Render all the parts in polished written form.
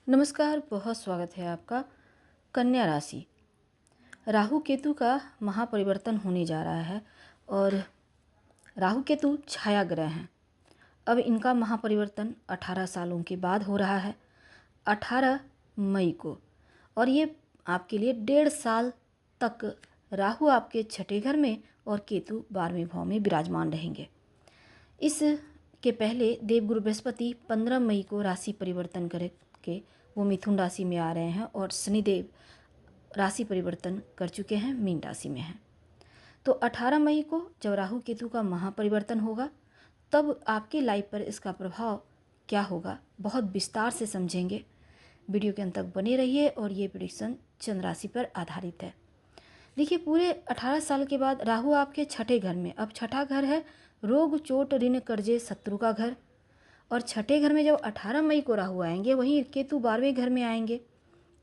नमस्कार, बहुत स्वागत है आपका। कन्या राशि, राहु केतु का महापरिवर्तन होने जा रहा है और राहु केतु छाया ग्रह हैं। अब इनका महापरिवर्तन 18 सालों के बाद हो रहा है, 18 मई को। और ये आपके लिए 1.5 साल तक राहु आपके छठे घर में और केतु 12वें भाव में विराजमान रहेंगे। इसके पहले देवगुरु बृहस्पति 15 मई को राशि परिवर्तन करके वो मिथुन राशि में आ रहे हैं और शनिदेव राशि परिवर्तन कर चुके हैं, मीन राशि में हैं। तो 18 मई को जब राहु केतु का महापरिवर्तन होगा तब आपकी लाइफ पर इसका प्रभाव क्या होगा बहुत विस्तार से समझेंगे। वीडियो के अंत तक बने रहिए और ये प्रेडिक्शन चंद्र राशि पर आधारित है। देखिए, पूरे 18 साल के बाद राहु आपके छठे घर में, अब छठा घर है रोग चोट ऋण कर्जे शत्रु का घर। और छठे घर में जब 18 मई को राहु आएंगे, वहीं केतु 12वें घर में आएंगे।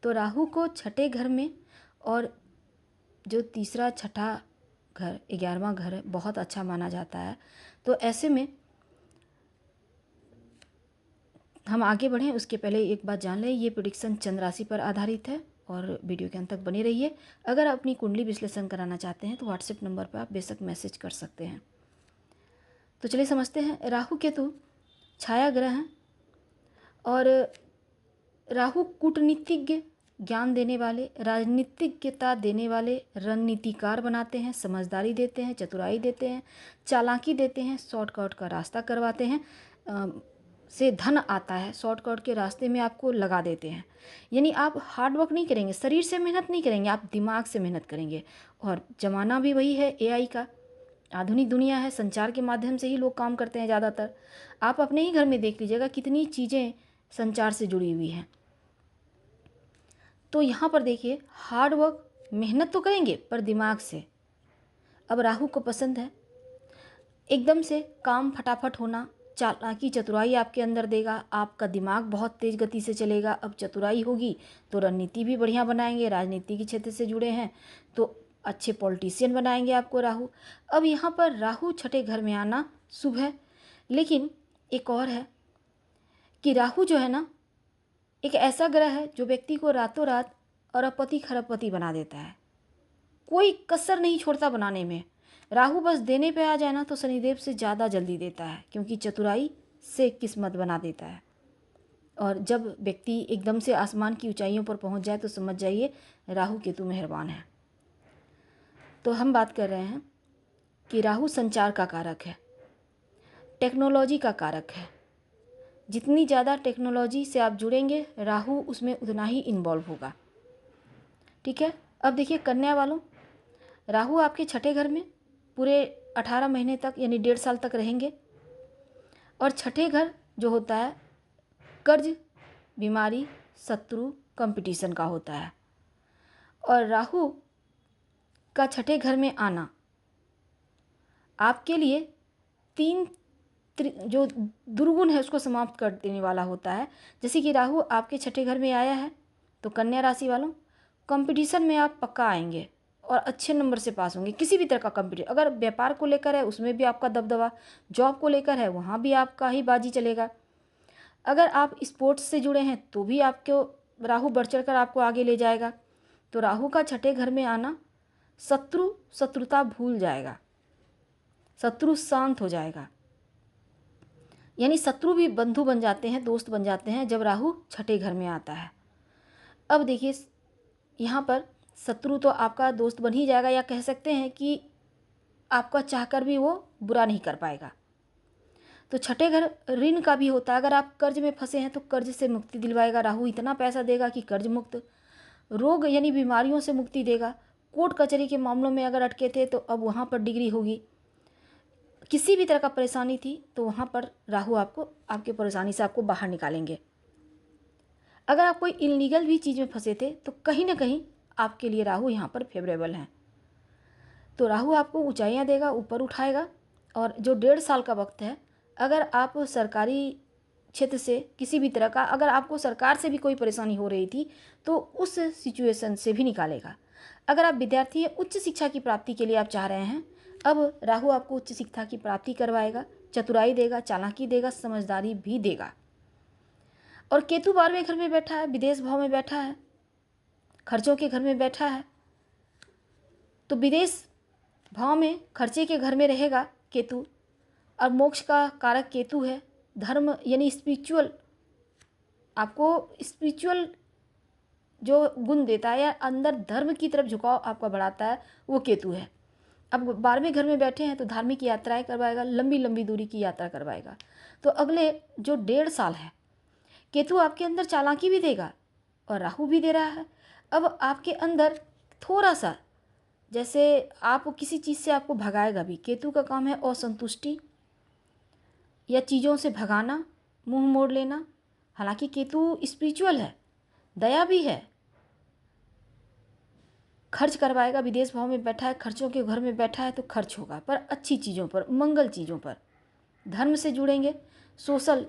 तो राहु को छठे घर में और जो तीसरा छठा घर 11वां घर है, बहुत अच्छा माना जाता है। तो ऐसे में हम आगे बढ़ें उसके पहले एक बात जान लें, ये प्रेडिक्शन चंद्र राशि पर आधारित है और वीडियो के अंत तक बने रहिए। अगर आप अपनी कुंडली विश्लेषण कराना चाहते हैं तो व्हाट्सएप नंबर पर आप बेशक मैसेज कर सकते हैं। तो चलिए समझते हैं। राहु केतु छाया ग्रह हैं और राहु कूटनीतिज्ञ, ज्ञान देने वाले, राजनीतिज्ञता देने वाले, रणनीतिकार बनाते हैं, समझदारी देते हैं, चतुराई देते हैं, चालाकी देते हैं, शॉर्टकट का रास्ता करवाते हैं। से धन आता है, शॉर्टकट के रास्ते में आपको लगा देते हैं। यानी आप हार्ड वर्क नहीं करेंगे, शरीर से मेहनत नहीं करेंगे, आप दिमाग से मेहनत करेंगे। और ज़माना भी वही है, एआई का, आधुनिक दुनिया है, संचार के माध्यम से ही लोग काम करते हैं ज़्यादातर। आप अपने ही घर में देख लीजिएगा कितनी चीज़ें संचार से जुड़ी हुई हैं। तो यहाँ पर देखिए, हार्ड वर्क, मेहनत तो करेंगे पर दिमाग से। अब राहु को पसंद है एकदम से काम फटाफट होना, चालाकी चतुराई आपके अंदर देगा, आपका दिमाग बहुत तेज़ गति से चलेगा। अब चतुराई होगी तो रणनीति भी बढ़िया बनाएंगे, राजनीति के क्षेत्र से जुड़े हैं तो अच्छे पॉलिटिशियन बनाएंगे आपको राहु। अब यहाँ पर राहु छठे घर में आना शुभ है, लेकिन एक और है कि राहु जो है ना, एक ऐसा ग्रह है जो व्यक्ति को रातों रात अरबपति खरबपति बना देता है, कोई कसर नहीं छोड़ता बनाने में। राहु बस देने पे आ जाए ना तो शनिदेव से ज़्यादा जल्दी देता है, क्योंकि चतुराई से किस्मत बना देता है। और जब व्यक्ति एकदम से आसमान की ऊंचाइयों पर पहुंच जाए तो समझ जाइए राहु केतु मेहरबान है। तो हम बात कर रहे हैं कि राहु संचार का कारक है, टेक्नोलॉजी का कारक है। जितनी ज़्यादा टेक्नोलॉजी से आप जुड़ेंगे राहु उसमें उतना ही इन्वॉल्व होगा। ठीक है। अब देखिए कन्या वालों, राहु आपके छठे घर में पूरे 18 महीने तक यानी 1.5 साल तक रहेंगे। और छठे घर जो होता है कर्ज, बीमारी, शत्रु, कंपटीशन का होता है। और राहु का छठे घर में आना आपके लिए तीन जो दुर्गुण है उसको समाप्त कर देने वाला होता है। जैसे कि राहु आपके छठे घर में आया है तो कन्या राशि वालों, कंपटीशन में आप पक्का आएंगे और अच्छे नंबर से पास होंगे। किसी भी तरह का कंपटीशन, अगर व्यापार को लेकर है उसमें भी आपका दबदबा, जॉब को लेकर है वहाँ भी आपका ही बाजी चलेगा। अगर आप स्पोर्ट्स से जुड़े हैं तो भी आपको राहु बढ़ चढ़ कर आपको आगे ले जाएगा। तो राहु का छठे घर में आना शत्रुता भूल जाएगा, शत्रु शांत हो जाएगा। यानी शत्रु भी बंधु बन जाते हैं, दोस्त बन जाते हैं जब राहु छठे घर में आता है। अब देखिए यहाँ पर शत्रु तो आपका दोस्त बन ही जाएगा, या कह सकते हैं कि आपका चाहकर भी वो बुरा नहीं कर पाएगा। तो छठे घर ऋण का भी होता है, अगर आप कर्ज में फंसे हैं तो कर्ज से मुक्ति दिलवाएगा राहु, इतना पैसा देगा कि कर्ज मुक्त। रोग यानी बीमारियों से मुक्ति देगा। कोर्ट कचहरी के मामलों में अगर अटके थे तो अब वहाँ पर डिग्री होगी। किसी भी तरह का परेशानी थी तो वहाँ पर राहु आपको आपके परेशानी से आपको बाहर निकालेंगे। अगर आप कोई इलीगल भी चीज़ में फंसे थे तो कहीं ना कहीं आपके लिए राहु यहाँ पर फेवरेबल हैं। तो राहु आपको ऊंचाइयाँ देगा, ऊपर उठाएगा। और जो 1.5 साल का वक्त है, अगर आप सरकारी क्षेत्र से किसी भी तरह का, अगर आपको सरकार से भी कोई परेशानी हो रही थी तो उस सिचुएशन से भी निकालेगा। अगर आप विद्यार्थी हैं, उच्च शिक्षा की प्राप्ति के लिए आप चाह रहे हैं, अब राहु आपको उच्च शिक्षा की प्राप्ति करवाएगा, चतुराई देगा, चालाकी देगा, समझदारी भी देगा। और केतु 12वें घर में बैठा है, विदेश भाव में बैठा है, खर्चों के घर में बैठा है। तो विदेश भाव में खर्चे के घर में रहेगा केतु, और मोक्ष का कारक केतु है। धर्म यानी स्पिरिचुअल, आपको स्पिरिचुअल जो गुण देता है या अंदर धर्म की तरफ झुकाव आपका बढ़ाता है, वो केतु है। अब 12वें घर में बैठे हैं तो धार्मिक यात्राएं करवाएगा, लंबी लंबी दूरी की यात्रा करवाएगा। तो अगले जो 1.5 साल है केतु आपके अंदर चालाकी भी देगा और राहु भी दे रहा है। अब आपके अंदर थोड़ा सा, जैसे आप किसी चीज़ से आपको भगाएगा भी। केतु का काम है असंतुष्टि या चीज़ों से भगाना, मुंह मोड़ लेना। हालांकि केतु स्पिरिचुअल है, दया भी है, खर्च करवाएगा। विदेश भाव में बैठा है, खर्चों के घर में बैठा है तो खर्च होगा, पर अच्छी चीज़ों पर, मंगल चीज़ों पर। धर्म से जुड़ेंगे, सोशल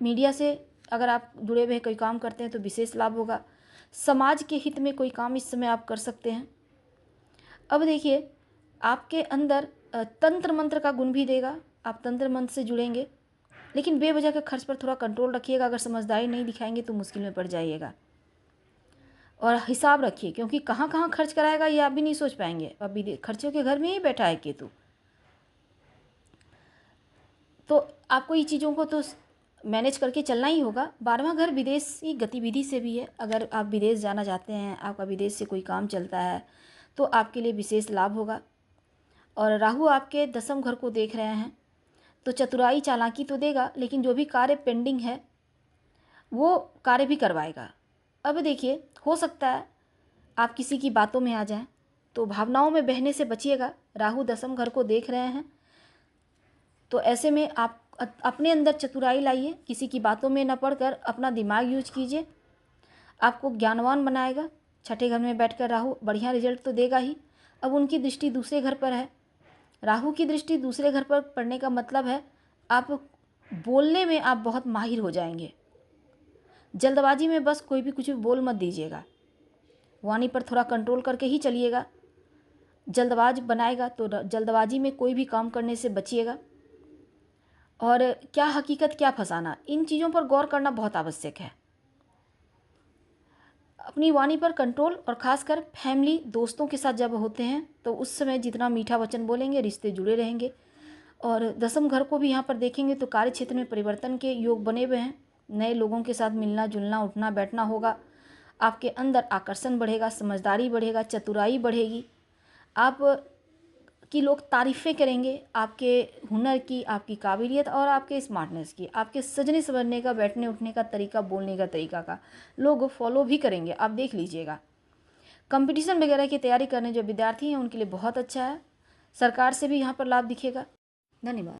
मीडिया से अगर आप जुड़े हुए कोई काम करते हैं तो विशेष लाभ होगा। समाज के हित में कोई काम इस समय आप कर सकते हैं। अब देखिए, आपके अंदर तंत्र मंत्र का गुण भी देगा। आप तंत्र मंत्र से जुड़ेंगे, लेकिन बेवजह के खर्च पर थोड़ा कंट्रोल रखिएगा। अगर समझदारी नहीं दिखाएंगे तो मुश्किल में पड़ जाइएगा। और हिसाब रखिए, क्योंकि कहाँ कहाँ खर्च कराएगा ये आप भी नहीं सोच पाएंगे। अभी खर्चों के घर में ही बैठा है केतु, तो आपको ये चीज़ों को तो मैनेज करके चलना ही होगा। 12वां घर विदेशी गतिविधि से भी है। अगर आप विदेश जाना चाहते हैं, आपका विदेश से कोई काम चलता है तो आपके लिए विशेष लाभ होगा। और राहु आपके 10वें घर को देख रहे हैं तो चतुराई चालाकी तो देगा, लेकिन जो भी कार्य पेंडिंग है वो कार्य भी करवाएगा। अब देखिए, हो सकता है आप किसी की बातों में आ जाएं, तो भावनाओं में बहने से बचिएगा। राहु 10वें घर को देख रहे हैं तो ऐसे में आप अपने अंदर चतुराई लाइए, किसी की बातों में न पड़कर अपना दिमाग यूज कीजिए, आपको ज्ञानवान बनाएगा। 6ठे घर में बैठकर राहु बढ़िया रिजल्ट तो देगा ही। अब उनकी दृष्टि दूसरे घर पर है। राहु की दृष्टि दूसरे घर पर पड़ने का मतलब है आप बोलने में आप बहुत माहिर हो जाएंगे। जल्दबाजी में बस कोई भी कुछ भी बोल मत दीजिएगा, वाणी पर थोड़ा कंट्रोल करके ही चलिएगा। जल्दबाज बनाएगा तो जल्दबाजी में कोई भी काम करने से बचिएगा। और क्या हकीकत क्या फसाना, इन चीज़ों पर गौर करना बहुत आवश्यक है। अपनी वाणी पर कंट्रोल, और ख़ासकर फैमिली दोस्तों के साथ जब होते हैं तो उस समय जितना मीठा वचन बोलेंगे रिश्ते जुड़े रहेंगे। और 10वें घर को भी यहाँ पर देखेंगे तो कार्य क्षेत्र में परिवर्तन के योग बने हुए हैं। नए लोगों के साथ मिलना जुलना, उठना बैठना होगा। आपके अंदर आकर्षण बढ़ेगा, समझदारी बढ़ेगा, चतुराई बढ़ेगी। आप की लोग तारीफ़ें करेंगे आपके हुनर की, आपकी काबिलियत और आपके स्मार्टनेस की, आपके सजने संवरने का, बैठने उठने का तरीका, बोलने का तरीका का लोग फॉलो भी करेंगे। आप देख लीजिएगा। कंपटीशन वगैरह की तैयारी करने जो विद्यार्थी हैं उनके लिए बहुत अच्छा है। सरकार से भी यहाँ पर लाभ दिखेगा। धन्यवाद।